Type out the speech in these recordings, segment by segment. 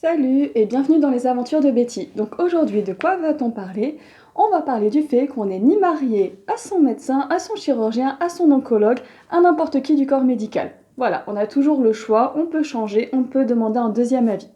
Salut et bienvenue dans les aventures de Betty. Donc aujourd'hui, de quoi va-t-on parler? On va parler du fait qu'on n'est ni marié à son médecin, à son chirurgien, à son oncologue, à n'importe qui du corps médical. Voilà, on a toujours le choix, on peut changer, on peut demander un deuxième avis.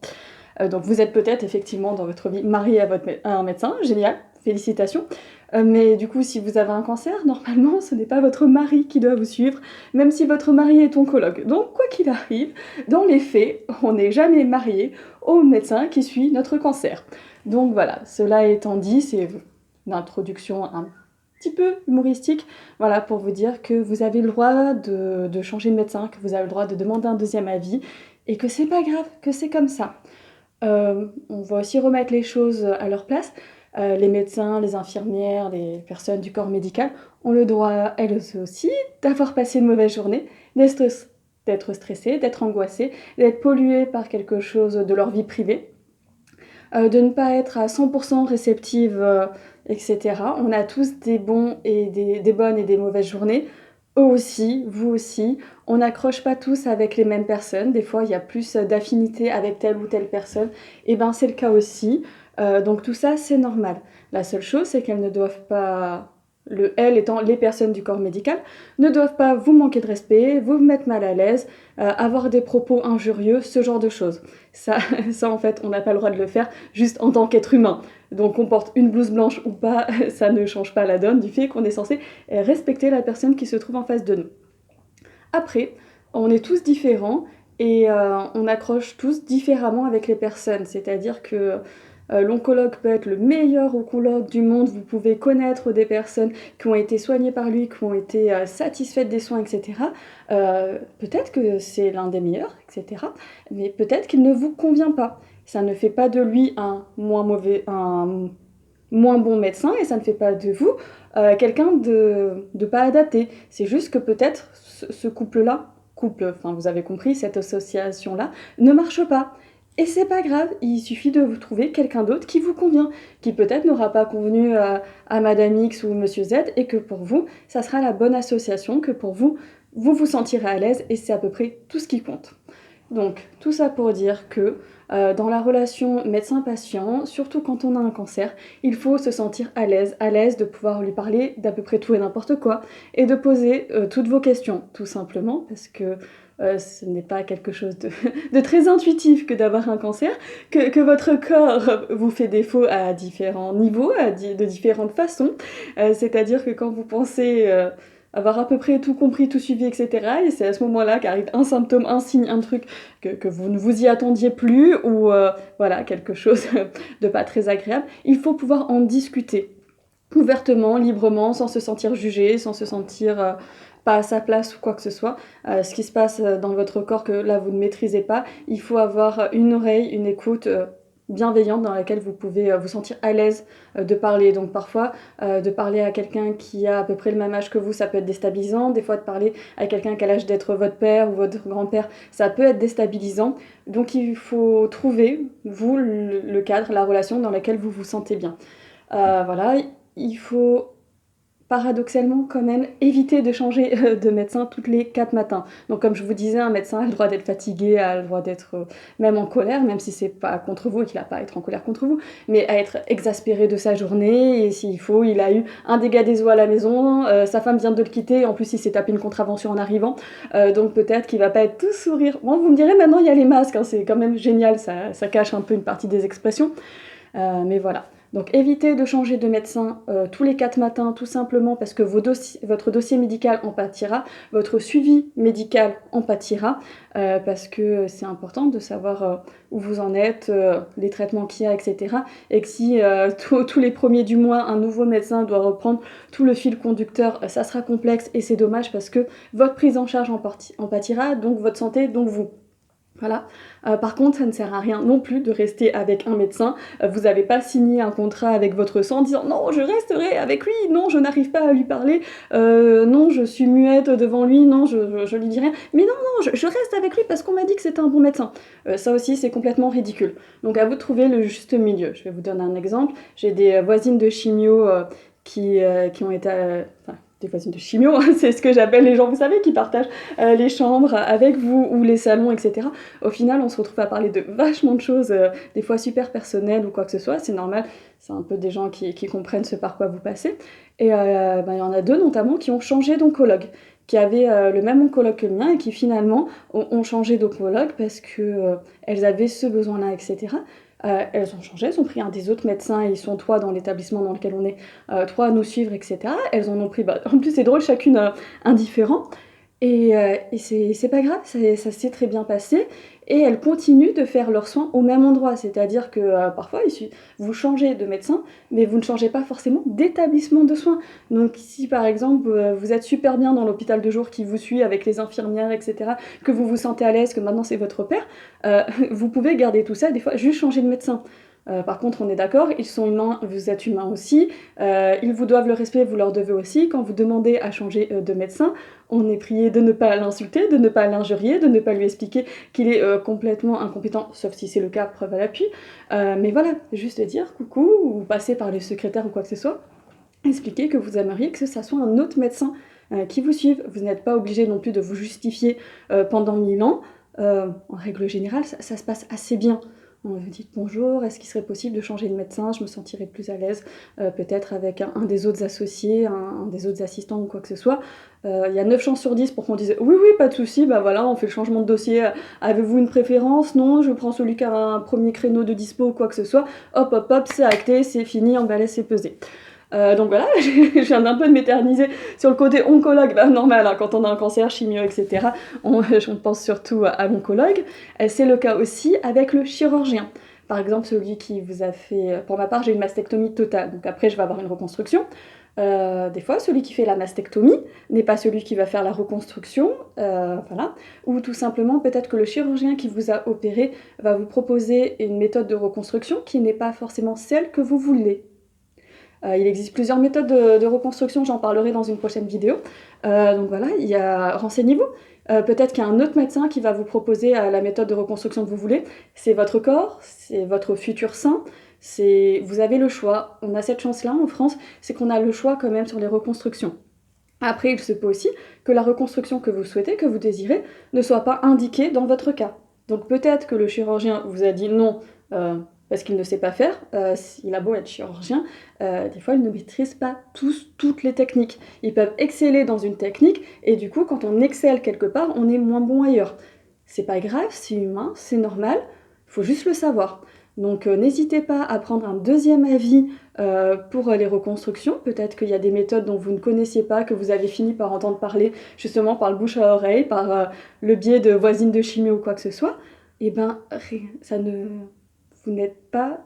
Donc vous êtes peut-être effectivement dans votre vie marié à un médecin, génial, félicitations. Mais du coup, si vous avez un cancer, normalement, ce n'est pas votre mari qui doit vous suivre, même si votre mari est oncologue. Donc, quoi qu'il arrive, dans les faits, on n'est jamais marié au médecin qui suit notre cancer. Donc voilà, cela étant dit, c'est une introduction un petit peu humoristique, voilà, pour vous dire que vous avez le droit de changer de médecin, que vous avez le droit de demander un deuxième avis, et que c'est pas grave, que c'est comme ça. On va aussi remettre les choses à leur place. Les médecins, les infirmières, les personnes du corps médical ont le droit, elles aussi, d'avoir passé une mauvaise journée, d'être stressées, d'être angoissées, d'être polluées par quelque chose de leur vie privée, de ne pas être à 100% réceptive, etc. On a tous des bons et des bonnes et des mauvaises journées. Eux aussi, vous aussi. On n'accroche pas tous avec les mêmes personnes. Des fois, il y a plus d'affinité avec telle ou telle personne. Et ben, c'est le cas aussi. Donc tout ça, c'est normal. La seule chose, c'est qu'elles ne doivent pas, le elles étant les personnes du corps médical, ne doivent pas vous manquer de respect, vous mettre mal à l'aise, avoir des propos injurieux, ce genre de choses. Ça, ça en fait, on n'a pas le droit de le faire juste en tant qu'être humain. Donc qu'on porte une blouse blanche ou pas, ça ne change pas la donne du fait qu'on est censé respecter la personne qui se trouve en face de nous. Après, on est tous différents et on accroche tous différemment avec les personnes. C'est-à-dire que l'oncologue peut être le meilleur oncologue du monde, vous pouvez connaître des personnes qui ont été soignées par lui, qui ont été satisfaites des soins, etc. Peut-être que c'est l'un des meilleurs, etc. Mais peut-être qu'il ne vous convient pas. Ça ne fait pas de lui un moins bon médecin et ça ne fait pas de vous quelqu'un de pas adapté. C'est juste que peut-être ce couple-là, enfin vous avez compris, cette association-là, ne marche pas. Et c'est pas grave, il suffit de vous trouver quelqu'un d'autre qui vous convient, qui peut-être n'aura pas convenu à Madame X ou Monsieur Z, et que pour vous, ça sera la bonne association, que pour vous, vous vous sentirez à l'aise, et c'est à peu près tout ce qui compte. Donc, tout ça pour dire que dans la relation médecin-patient, surtout quand on a un cancer, il faut se sentir à l'aise de pouvoir lui parler d'à peu près tout et n'importe quoi, et de poser toutes vos questions, tout simplement, parce que ce n'est pas quelque chose de très intuitif que d'avoir un cancer, que votre corps vous fait défaut à différents niveaux, de différentes façons. C'est-à-dire que quand vous pensez avoir à peu près tout compris, tout suivi, etc. Et c'est à ce moment-là qu'arrive un symptôme, un signe, un truc que vous ne vous y attendiez plus, ou voilà, quelque chose de pas très agréable. Il faut pouvoir en discuter ouvertement, librement, sans se sentir jugé, sans se sentir pas à sa place ou quoi que ce soit. Ce qui se passe dans votre corps que là vous ne maîtrisez pas, il faut avoir une oreille, une écoute bienveillante dans laquelle vous pouvez vous sentir à l'aise de parler. Donc parfois, de parler à quelqu'un qui a à peu près le même âge que vous, ça peut être déstabilisant. Des fois, de parler à quelqu'un qui a l'âge d'être votre père ou votre grand-père, ça peut être déstabilisant. Donc il faut trouver, vous, le cadre, la relation dans laquelle vous vous sentez bien. Voilà, il faut paradoxalement quand même éviter de changer de médecin toutes les 4 matins. Donc comme je vous disais, un médecin a le droit d'être fatigué, a le droit d'être même en colère, même si c'est pas contre vous et qu'il n'a pas à être en colère contre vous, mais à être exaspéré de sa journée, et s'il faut, il a eu un dégât des eaux à la maison, sa femme vient de le quitter, en plus il s'est tapé une contravention en arrivant, donc peut-être qu'il va pas être tout sourire. Bon, vous me direz maintenant il y a les masques, hein, c'est quand même génial, ça cache un peu une partie des expressions, mais voilà. Donc évitez de changer de médecin tous les 4 matins, tout simplement parce que votre dossier médical en pâtira, votre suivi médical en pâtira, parce que c'est important de savoir où vous en êtes, les traitements qu'il y a, etc. Et que si tous les premiers du mois, un nouveau médecin doit reprendre tout le fil conducteur, ça sera complexe et c'est dommage parce que votre prise en charge en pâtira, donc votre santé, donc vous. Voilà. Par contre, ça ne sert à rien non plus de rester avec un médecin. Vous n'avez pas signé un contrat avec votre sang en disant non, je resterai avec lui, non, je n'arrive pas à lui parler, non, je suis muette devant lui, non, je lui dis rien. Mais non, non, je reste avec lui parce qu'on m'a dit que c'était un bon médecin. Ça aussi, c'est complètement ridicule. Donc à vous de trouver le juste milieu. Je vais vous donner un exemple. J'ai des voisines de chimio qui ont été... des voisines de chimio, hein, c'est ce que j'appelle les gens, vous savez, qui partagent les chambres avec vous ou les salons, etc. Au final, on se retrouve à parler de vachement de choses, des fois super personnelles ou quoi que ce soit, c'est normal, c'est un peu des gens qui comprennent ce par quoi vous passez. Et il y en a deux notamment qui ont changé d'oncologue, qui avaient le même oncologue que le mien et qui finalement ont changé d'oncologue parce que elles avaient ce besoin-là, etc. Elles ont changé, elles ont pris un des autres médecins, ils sont trois dans l'établissement dans lequel on est, trois à nous suivre, etc. Elles en ont pris, en plus c'est drôle, chacune un différent. Et c'est pas grave, ça s'est très bien passé. Et elles continuent de faire leurs soins au même endroit. C'est-à-dire que parfois, vous changez de médecin, mais vous ne changez pas forcément d'établissement de soins. Donc si par exemple, vous êtes super bien dans l'hôpital de jour qui vous suit avec les infirmières, etc., que vous vous sentez à l'aise, que maintenant c'est votre père, vous pouvez garder tout ça et des fois juste changer de médecin. Par contre, on est d'accord, ils sont humains, vous êtes humains aussi, ils vous doivent le respect, vous leur devez aussi. Quand vous demandez à changer de médecin, on est prié de ne pas l'insulter, de ne pas l'injurier, de ne pas lui expliquer qu'il est complètement incompétent, sauf si c'est le cas, preuve à l'appui. Mais voilà, juste dire coucou, ou passer par les secrétaires ou quoi que ce soit, expliquer que vous aimeriez que ça soit un autre médecin qui vous suive. Vous n'êtes pas obligé non plus de vous justifier pendant 1000 ans. En règle générale, ça se passe assez bien. On vous dit bonjour, est-ce qu'il serait possible de changer de médecin? Je me sentirais plus à l'aise, peut-être avec un des autres associés, un des autres assistants ou quoi que ce soit. Il y a 9 chances sur 10 pour qu'on dise oui, oui, pas de souci, bah voilà, on fait le changement de dossier. Avez-vous une préférence? Non, je prends celui qui a un premier créneau de dispo ou quoi que ce soit. Hop, hop, hop, c'est acté, c'est fini, on va laisser peser. Donc voilà, je viens d'un peu de m'éterniser sur le côté oncologue, normal, hein, quand on a un cancer, chimio, etc. On pense surtout à l'oncologue. C'est le cas aussi avec le chirurgien. Par exemple, celui qui vous a fait... Pour ma part, j'ai une mastectomie totale, donc après je vais avoir une reconstruction. Des fois, celui qui fait la mastectomie n'est pas celui qui va faire la reconstruction, voilà. Ou tout simplement, peut-être que le chirurgien qui vous a opéré va vous proposer une méthode de reconstruction qui n'est pas forcément celle que vous voulez. Il existe plusieurs méthodes de reconstruction, j'en parlerai dans une prochaine vidéo. Donc voilà, renseignez-vous. Peut-être qu'il y a un autre médecin qui va vous proposer la méthode de reconstruction que vous voulez. C'est votre corps, c'est votre futur sein. Vous avez le choix. On a cette chance-là en France, c'est qu'on a le choix quand même sur les reconstructions. Après, il se peut aussi que la reconstruction que vous souhaitez, que vous désirez, ne soit pas indiquée dans votre cas. Donc peut-être que le chirurgien vous a dit non, parce qu'il ne sait pas faire, il a beau être chirurgien, des fois ils ne maîtrisent pas toutes les techniques. Ils peuvent exceller dans une technique, et du coup quand on excelle quelque part, on est moins bon ailleurs. C'est pas grave, c'est humain, c'est normal, il faut juste le savoir. Donc n'hésitez pas à prendre un deuxième avis pour les reconstructions. Peut-être qu'il y a des méthodes dont vous ne connaissiez pas, que vous avez fini par entendre parler, justement par le bouche à oreille, par le biais de voisines de chimio ou quoi que ce soit. Et ben, vous n'êtes pas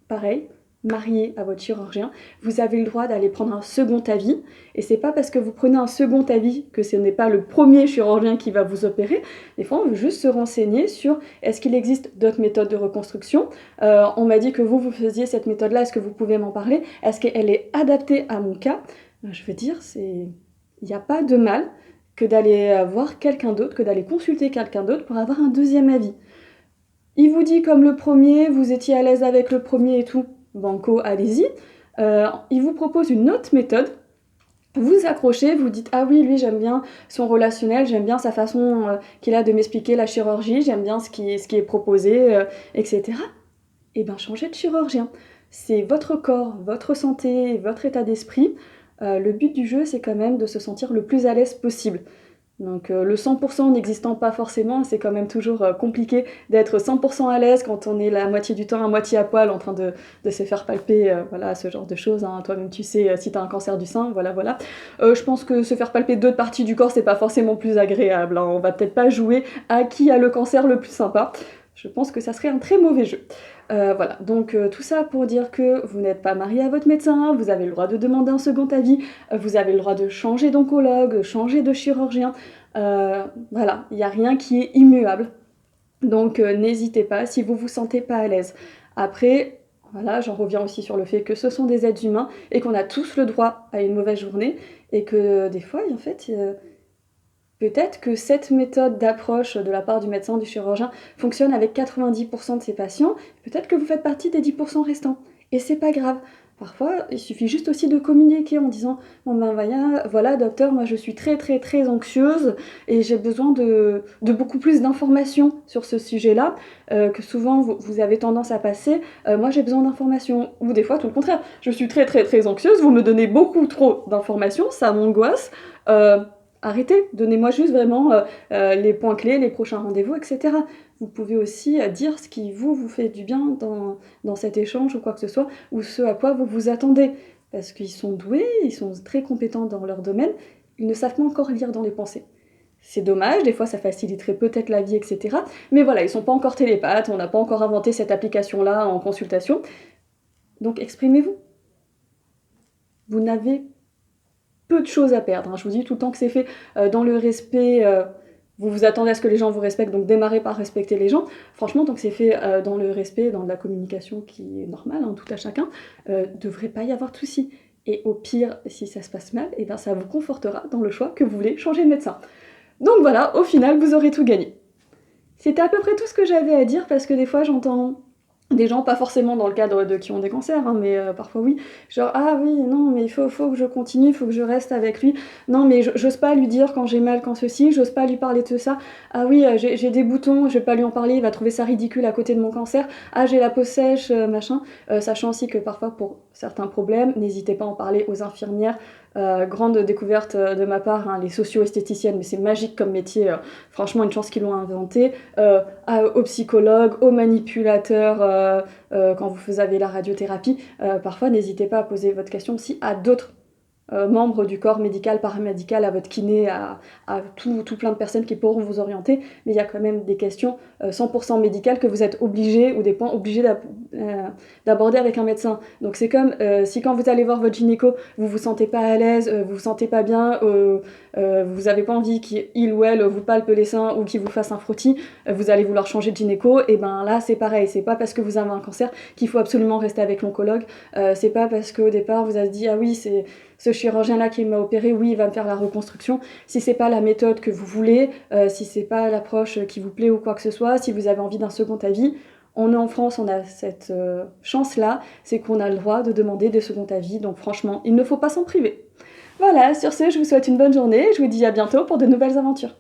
pareil, marié à votre chirurgien, vous avez le droit d'aller prendre un second avis, et c'est pas parce que vous prenez un second avis que ce n'est pas le premier chirurgien qui va vous opérer. Des fois on veut juste se renseigner sur est-ce qu'il existe d'autres méthodes de reconstruction. On m'a dit que vous faisiez cette méthode là, est-ce que vous pouvez m'en parler? Est-ce qu'elle est adaptée à mon cas? Je veux dire, il n'y a pas de mal que d'aller voir quelqu'un d'autre, que d'aller consulter quelqu'un d'autre pour avoir un deuxième avis. Il vous dit comme le premier, vous étiez à l'aise avec le premier et tout, banco, allez-y. Il vous propose une autre méthode, vous accrochez, vous dites ah oui, lui j'aime bien son relationnel, j'aime bien sa façon qu'il a de m'expliquer la chirurgie, j'aime bien ce qui est proposé, etc. Et bien changez de chirurgien. C'est votre corps, votre santé, votre état d'esprit. Le but du jeu c'est quand même de se sentir le plus à l'aise possible. Donc le 100% n'existant pas forcément, c'est quand même toujours compliqué d'être 100% à l'aise quand on est la moitié du temps à moitié à poil en train de se faire palper, voilà, ce genre de choses. Hein. Toi-même tu sais si t'as un cancer du sein, voilà, voilà. Je pense que se faire palper d'autres parties du corps, c'est pas forcément plus agréable. Hein. On va peut-être pas jouer à qui a le cancer le plus sympa. Je pense que ça serait un très mauvais jeu. Voilà, donc tout ça pour dire que vous n'êtes pas marié à votre médecin, vous avez le droit de demander un second avis, vous avez le droit de changer d'oncologue, changer de chirurgien, voilà, il n'y a rien qui est immuable. Donc n'hésitez pas si vous vous sentez pas à l'aise. Après, voilà, j'en reviens aussi sur le fait que ce sont des êtres humains et qu'on a tous le droit à une mauvaise journée et que des fois, en fait... peut-être que cette méthode d'approche de la part du médecin, du chirurgien, fonctionne avec 90% de ses patients. Peut-être que vous faites partie des 10% restants. Et c'est pas grave. Parfois, il suffit juste aussi de communiquer en disant: «Bon ben voilà docteur, moi je suis très, très, très anxieuse et j'ai besoin de beaucoup plus d'informations sur ce sujet-là, que souvent vous avez tendance à passer, moi j'ai besoin d'informations». Ou des fois tout le contraire: «Je suis très, très, très anxieuse, vous me donnez beaucoup trop d'informations, ça m'angoisse, heu, arrêtez, donnez-moi juste vraiment, les points clés, les prochains rendez-vous» et cetera. Vous pouvez aussi, dire ce qui vous fait du bien dans cet échange ou quoi que ce soit, ou ce à quoi vous vous attendez. Parce qu'ils sont doués, ils sont très compétents dans leur domaine, ils ne savent pas encore lire dans les pensées. C'est dommage, des fois ça faciliterait peut-être la vie, et cetera. Mais voilà, ils sont pas encore télépathes, on n'a pas encore inventé cette application-là en consultation. Donc exprimez-vous. Vous n'avez peu de choses à perdre, hein. Je vous dis tout le temps que c'est fait dans le respect. Vous vous attendez à ce que les gens vous respectent, donc démarrez par respecter les gens. Franchement, tant que c'est fait dans le respect, dans de la communication qui est normale, hein, tout à chacun, devrait pas y avoir de soucis. Et au pire, si ça se passe mal, et ben ça vous confortera dans le choix que vous voulez changer de médecin. Donc voilà, au final, vous aurez tout gagné. C'était à peu près tout ce que j'avais à dire, parce que des fois j'entends des gens, pas forcément dans le cadre de qui ont des cancers, hein, mais parfois oui, genre ah oui, non, mais faut que je continue, il faut que je reste avec lui. Non, mais j'ose pas lui dire quand j'ai mal, quand ceci, j'ose pas lui parler de ça. Ah oui, j'ai des boutons, je vais pas lui en parler, il va trouver ça ridicule à côté de mon cancer. Ah, j'ai la peau sèche, machin. Sachant aussi que parfois, pour certains problèmes, n'hésitez pas à en parler aux infirmières. Grande découverte de ma part, hein, les socio-esthéticiennes, mais c'est magique comme métier, franchement, une chance qu'ils l'ont inventé. Aux psychologues, aux manipulateurs, quand vous avez la radiothérapie, parfois n'hésitez pas à poser votre question aussi à d'autres membres du corps médical, paramédical, à votre kiné, à tout plein de personnes qui pourront vous orienter, mais il y a quand même des questions 100% médicales que vous êtes obligé, ou des points obligés d'aborder avec un médecin. Donc c'est comme si quand vous allez voir votre gynéco, vous vous sentez pas à l'aise, vous vous sentez pas bien, vous avez pas envie qu'il ou elle vous palpe les seins ou qu'il vous fasse un frottis, vous allez vouloir changer de gynéco, et ben là c'est pareil, c'est pas parce que vous avez un cancer qu'il faut absolument rester avec l'oncologue, c'est pas parce qu'au départ vous avez dit ah oui c'est ce chirurgien-là qui m'a opéré, oui, il va me faire la reconstruction. Si c'est pas la méthode que vous voulez, si c'est pas l'approche qui vous plaît ou quoi que ce soit, si vous avez envie d'un second avis, on est en France, on a cette chance-là, c'est qu'on a le droit de demander des seconds avis, donc franchement, il ne faut pas s'en priver. Voilà, sur ce, je vous souhaite une bonne journée, je vous dis à bientôt pour de nouvelles aventures.